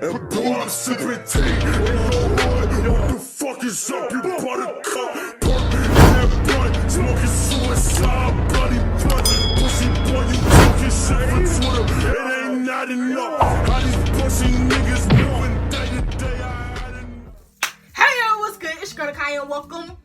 And boy, I'm sipping tea. Ain't no hood. Yo, what the fuck is up, you buttercup? Perk in that blunt. Smoking suicide, bloody blunt. Pussy boy, you talking shit for Twitter. It ain't not enough. How these pussy niggas moving day to day. I had enough. Hey yo, what's good? It's your girl Kai and welcome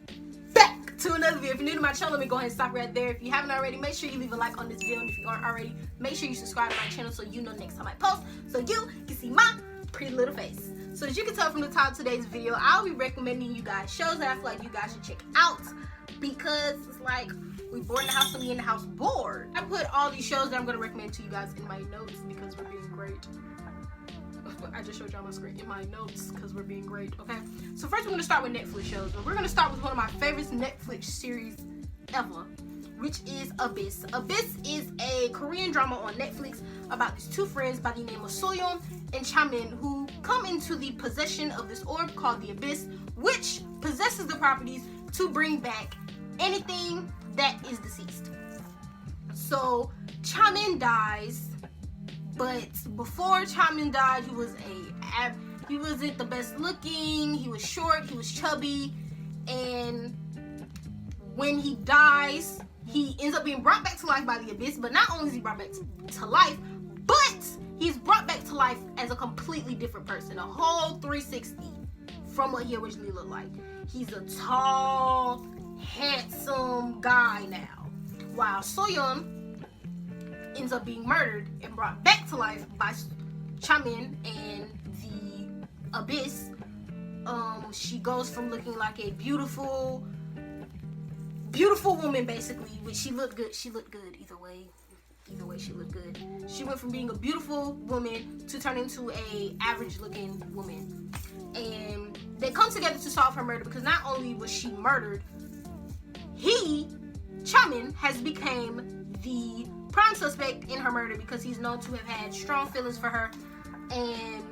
back to another video. If you're new to my channel, let me go ahead and stop right there. If you haven't already, make sure you leave a like on this video. And if you aren't already, make sure you subscribe to my channel so you know next time I post, so you can see my pretty little face. So as you can tell from the title of today's video, I'll be recommending you guys shows that I feel like you guys should check out, because it's like we bored in the house and we in the house bored. I put all these shows that I'm going to recommend to you guys in my notes because we're being great. I just showed y'all my screen in my notes because we're being great. Okay, so first we're going to start with Netflix shows, but we're going to start with one of my favorite Netflix series ever, which is Abyss. Abyss is a Korean drama on Netflix about these two friends by the name of Soyeon and Chamin, who come into the possession of this orb called the Abyss, which possesses the properties to bring back anything that is deceased. So Chamin dies, but before Chamin died, he wasn't the best looking. He was short, he was chubby, and when he dies, he ends up being brought back to life by the Abyss. But not only is he brought back to life, but he's brought back to life as a completely different person, a whole 360 from what he originally looked like. He's a tall, handsome guy now, while Soyeon ends up being murdered and brought back to life by Chamin and the Abyss. She goes from looking like a beautiful woman, basically, which she looked good either way she looked good. She went from being a beautiful woman to turning into a average looking woman, and they come together to solve her murder, because not only was she murdered, Chamin has become the prime suspect in her murder, because he's known to have had strong feelings for her, and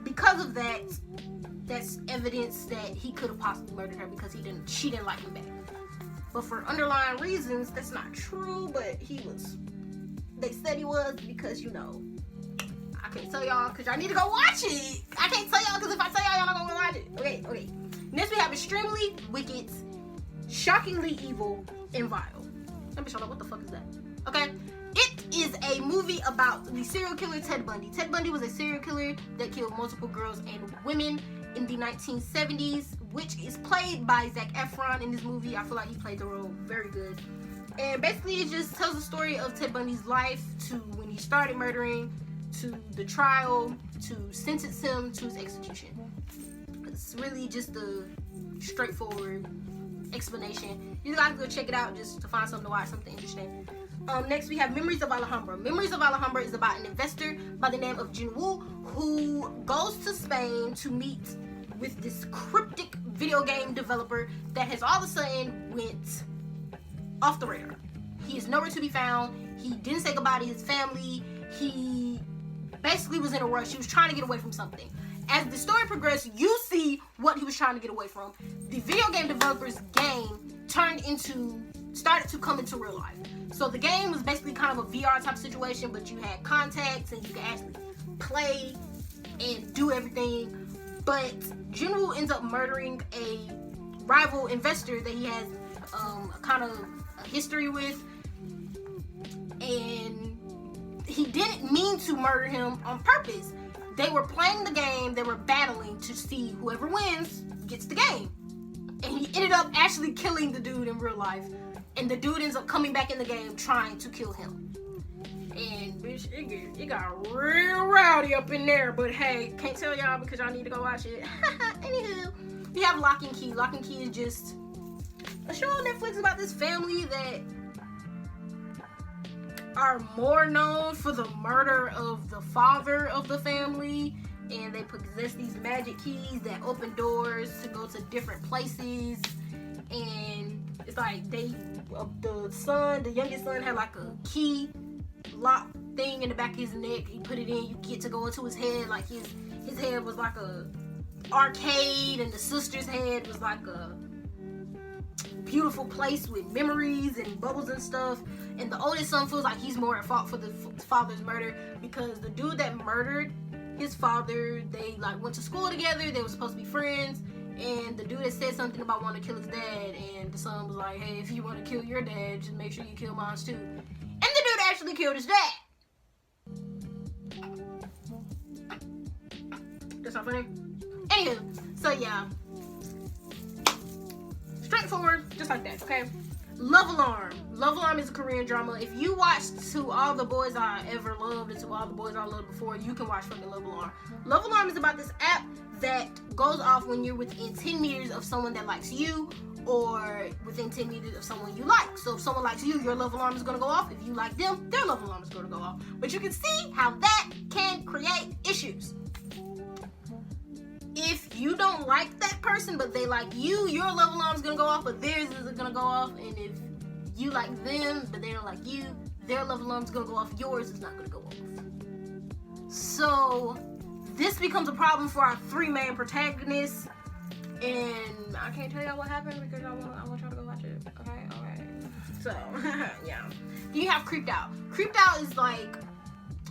because of that, that's evidence that he could have possibly murdered her because she didn't like him back. But for underlying reasons, that's not true, but they said he was, because, you know, I can't tell y'all because y'all need to go watch it. I can't tell y'all because if I tell y'all, y'all not gonna watch it. Okay. Next we have Extremely Wicked, Shockingly Evil, and Vile. Let me show you what the fuck is that. Okay? It is a movie about the serial killer Ted Bundy. Ted Bundy was a serial killer that killed multiple girls and women in the 1970s, which is played by Zac Efron in this movie. I feel like he played the role very good. And basically it just tells the story of Ted Bundy's life, to when he started murdering, to the trial, to sentence him to his execution. It's really just a straightforward explanation. You guys go check it out just to find something to watch, something interesting. Next we have Memories of Alhambra. Memories of Alhambra is about an investor by the name of Jin-woo who goes to Spain to meet with this cryptic video game developer that has all of a sudden went off the radar. He is nowhere to be found. He didn't say goodbye to his family. He basically was in a rush. He was trying to get away from something. As the story progressed, you see what he was trying to get away from. The video game developer's game started to come into real life. So the game was basically kind of a VR type situation, but you had contacts and you could actually play and do everything. But Jin-woo ends up murdering a rival investor that he has a kind of a history with, and he didn't mean to murder him on purpose. They were playing the game, they were battling to see whoever wins gets the game. And he ended up actually killing the dude in real life. And the dude ends up coming back in the game trying to kill him. And bitch, it got real rowdy up in there. But hey, can't tell y'all because y'all need to go watch it. Anywho, we have Lock and Key. Lock and Key is just a show on Netflix about this family that are more known for the murder of the father of the family, and they possess these magic keys that open doors to go to different places. And it's like the youngest son had like a key lock thing in the back of his neck. He put it in, you get to go into his head. Like his head was like a arcade, and the sister's head was like a beautiful place with memories and bubbles and stuff. And the oldest son feels like he's more at fault for the father's murder, because the dude that murdered his father, they like went to school together. They were supposed to be friends. And the dude had said something about wanting to kill his dad. And the son was like, hey, if you want to kill your dad, just make sure you kill mine too. And the dude actually killed his dad. That's not funny. Anywho, so yeah. Straightforward, just like that, okay? Love Alarm. Love Alarm is a Korean drama. If you watched To All the Boys I Ever Loved and To All the Boys I Loved Before, you can watch fucking Love Alarm. Love Alarm is about this app that goes off when you're within 10 meters of someone that likes you, or within 10 meters of someone you like. So if someone likes you, your love alarm is going to go off. If you like them, their love alarm is going to go off. But you can see how that can create issues. If you don't like that person, but they like you, your love alarm is going to go off, but theirs isn't going to go off. And if you like them, but they don't like you, their love alarm is going to go off. Yours is not going to go off. So this becomes a problem for our three main protagonists. And I can't tell y'all what happened because I want y'all to go watch it. Okay, alright. So, yeah. Then you have Creeped Out. Creeped Out is like,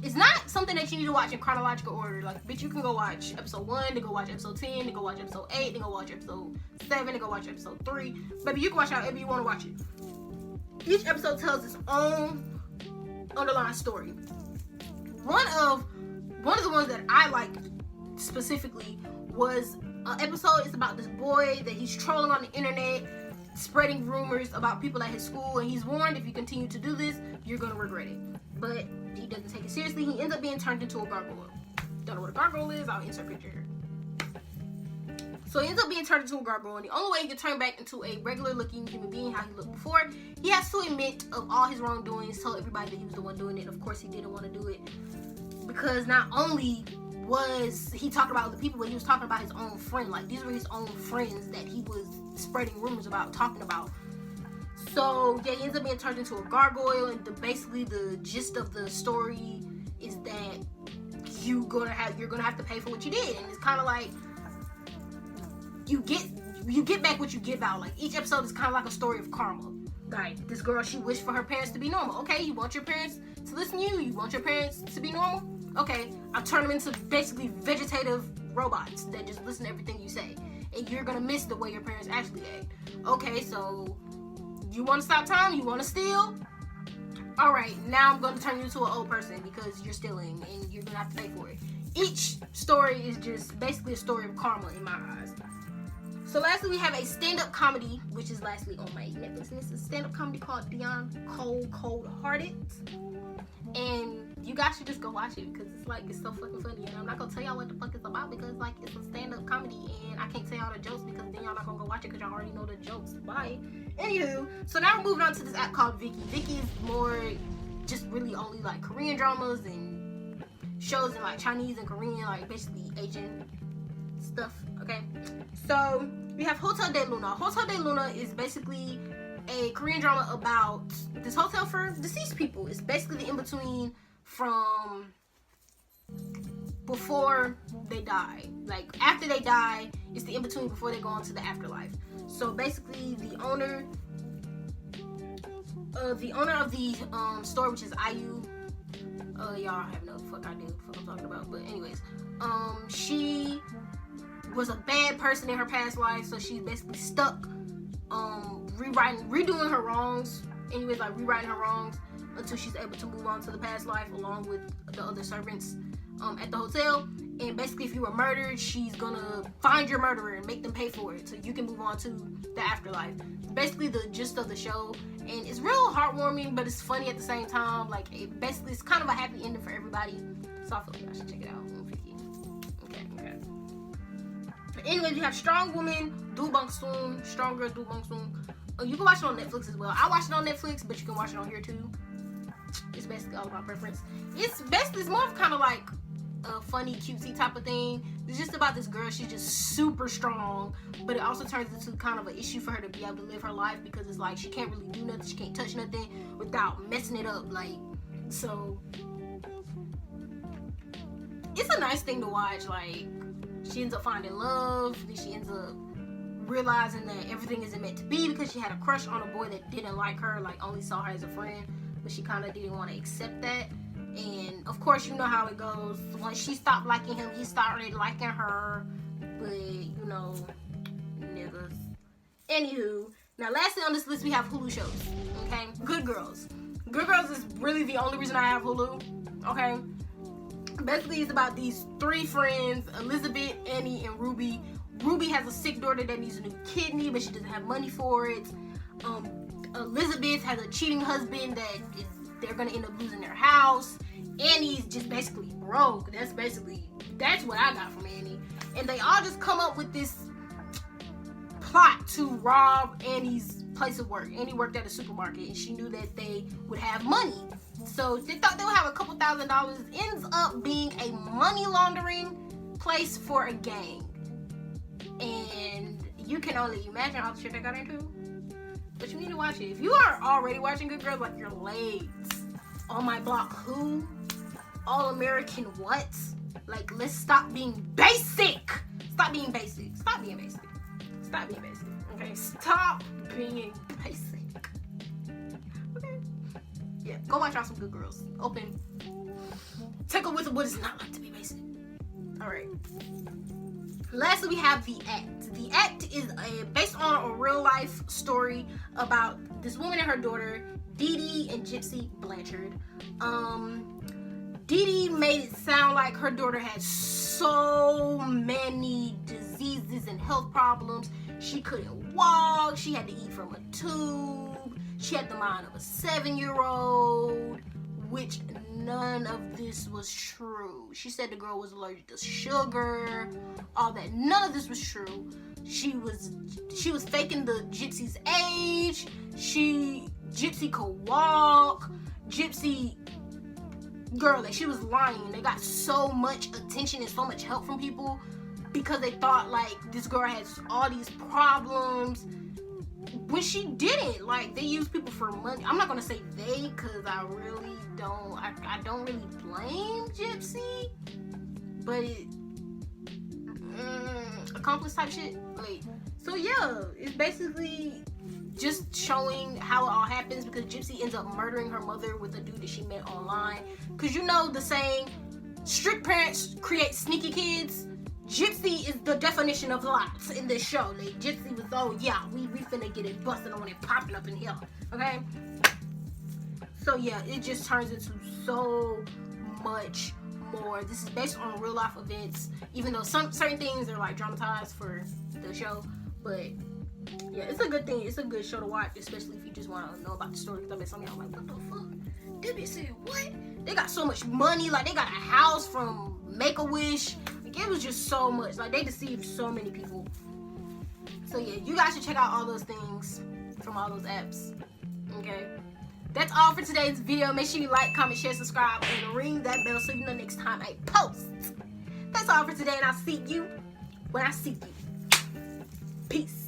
it's not something that you need to watch in chronological order. Like, bitch, you can go watch episode 1, then go watch episode 10, then go watch episode 8, then go watch episode 7, then go watch episode 3. Baby, you can watch however you want to watch it. Each episode tells its own underlying story. One of the ones that I liked specifically was an episode. It's about this boy that he's trolling on the internet, spreading rumors about people at his school, and he's warned if you continue to do this, you're gonna regret it. But he doesn't take it seriously. He ends up being turned into a gargoyle. Don't know what a gargoyle is? I'll insert a picture here. So he ends up being turned into a gargoyle, and the only way he can turn back into a regular looking human being how he looked before, he has to admit of all his wrongdoings, tell everybody that he was the one doing it. Of course he didn't want to do it, because not only was he talking about other people, but he was talking about his own friend. Like, these were his own friends that he was spreading rumors about, talking about. So yeah, he ends up being turned into a gargoyle, and basically the gist of the story is that you're gonna have to pay for what you did. And it's kind of like you get back what you give out. Like, each episode is kind of like a story of karma. Like, this girl, she wished for her parents to be normal. Okay, you want your parents to listen to you? You want your parents to be normal? Okay, I'll turn them into basically vegetative robots that just listen to everything you say. And you're gonna miss the way your parents actually act. Okay, so you want to stop time? You want to steal? Alright, now I'm gonna turn you into an old person because you're stealing and you're gonna have to pay for it. Each story is just basically a story of karma in my eyes. So lastly, we have a stand-up comedy, which is lastly on my Netflix. And it's a stand-up comedy called Dion Cold Hearted. And you guys should just go watch it because it's so fucking funny. And I'm not gonna tell y'all what the fuck it's about because like it's a stand-up comedy and I can't tell y'all the jokes because then y'all not gonna go watch it because y'all already know the jokes. Bye. Anywho, so now we're moving on to this app called Viki. Viki is more just really only like Korean dramas and shows in like Chinese and Korean, like basically Asian stuff. Okay, so we have Hotel de Luna. Hotel de Luna is basically a Korean drama about this hotel for deceased people. It's basically the in-between from before they die. Like, after they die, it's the in-between before they go on to the afterlife. So basically, the owner of the store, which is IU, y'all have no fuck idea what I'm talking about. But anyways, she was a bad person in her past life, so she's basically stuck redoing her wrongs. Anyways, like rewriting her wrongs until she's able to move on to the past life along with the other servants at the hotel. And basically, if you were murdered, she's gonna find your murderer and make them pay for it so you can move on to the afterlife. Basically, the gist of the show, and it's real heartwarming, but it's funny at the same time. Like, it's kind of a happy ending for everybody. So I feel like I should check it out. Okay. Anyways, we have Strong Woman, Do Bang Soon, Stronger, Do Bang Soon. You can watch it on Netflix as well. I watch it on Netflix, but you can watch it on here too. It's basically all about preference. It's more of kind of like a funny, cutesy type of thing. It's just about this girl. She's just super strong, but it also turns into kind of an issue for her to be able to live her life because it's like she can't really do nothing. She can't touch nothing without messing it up. Like, so it's a nice thing to watch. Like, she ends up finding love. Then she ends up realizing that everything isn't meant to be because she had a crush on a boy that didn't like her, like only saw her as a friend, but she kind of didn't want to accept that. And of course, you know how it goes. Once she stopped liking him, he started liking her. But you know, niggas. Anywho, now lastly on this list we have Hulu shows. Okay, Good Girls. Good Girls is really the only reason I have Hulu. Okay, basically it's about these three friends: Elizabeth, Annie, and Ruby. Ruby has a sick daughter that needs a new kidney, but she doesn't have money for it. Elizabeth has a cheating husband that they're gonna end up losing their house. Annie's just basically broke. That's what I got from Annie. And they all just come up with this plot to rob Annie's place of work. Annie worked at a supermarket and she knew that they would have money. So they thought they would have a couple $1,000s. Ends up being a money laundering place for a gang. And you can only imagine all the shit they got into. But you need to watch it. If you are already watching Good Girls, like you're late. On My Block Who? All American what? Like, let's stop being basic. Stop being basic. Stop being basic. Stop being basic. Okay? Stop being basic. Okay? Yeah, go watch out some Good Girls. Open. Take a whiff of what it's not like to be basic. Alright. Lastly, we have The Act. The Act is based on a real life story about this woman and her daughter, Dee Dee and Gypsy Blanchard. Dee Dee made it sound like her daughter had so many diseases and health problems. She couldn't walk. She had to eat from a tube. She had the mind of a 7-year-old, which none of this was true. She said the girl was allergic to sugar, all that. None of this was true. She was faking the Gypsy's age. Gypsy could walk. Gypsy, girl, like she was lying. They got so much attention and so much help from people because they thought like this girl has all these problems. When she didn't. Like, they use people for money. I'm not gonna say they, because I really don't, I don't really blame Gypsy, but accomplice type shit. Like, so yeah, it's basically just showing how it all happens because Gypsy ends up murdering her mother with a dude that she met online. Because you know the saying, strict parents create sneaky kids. Gypsy is the definition of lots in this show. Like, Gypsy was, oh yeah, we finna get it busted on and popping up in here, okay? So yeah, it just turns into so much more. This is based on real life events, even though certain things are like dramatized for the show. But yeah, it's a good thing. It's a good show to watch, especially if you just want to know about the story. Because I bet some of y'all like, what the fuck? They be saying what? They got so much money. Like, they got a house from Make-A-Wish. Like, it was just so much. Like, they deceived so many people. So yeah, you guys should check out all those things from all those apps. Okay? That's all for today's video. Make sure you like, comment, share, subscribe, and ring that bell so you know next time I post. That's all for today, and I'll see you when I see you. Peace.